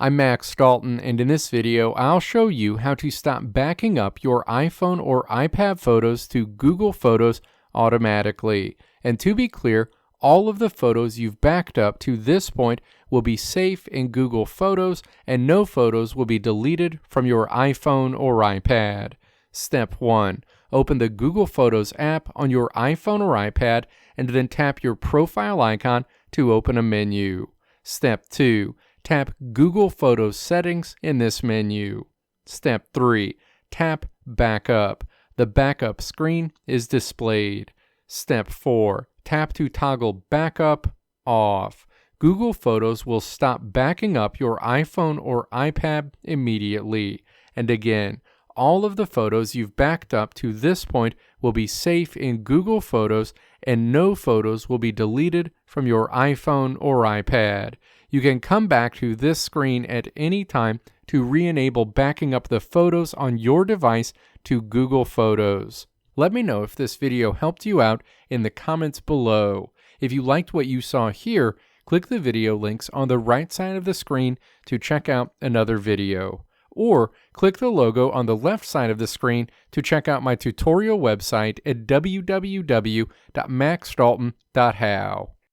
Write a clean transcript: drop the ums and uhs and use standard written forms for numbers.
I'm Max Dalton, and in this video, I'll show you how to stop backing up your iPhone or iPad photos to Google Photos automatically. And to be clear, all of the photos you've backed up to this point will be safe in Google Photos, and no photos will be deleted from your iPhone or iPad. Step 1. Open the Google Photos app on your iPhone or iPad, and then tap your profile icon to open a menu. Step 2. Tap Google Photos Settings in this menu. Step 3. Tap Backup. The backup screen is displayed. Step 4. Tap to toggle Backup off. Google Photos will stop backing up your iPhone or iPad immediately. And again, all of the photos you've backed up to this point will be safe in Google Photos, and no photos will be deleted from your iPhone or iPad. You can come back to this screen at any time to re-enable backing up the photos on your device to Google Photos. Let me know if this video helped you out in the comments below. If you liked what you saw here, click the video links on the right side of the screen to check out another video. Or click the logo on the left side of the screen to check out my tutorial website at www.maxdalton.how.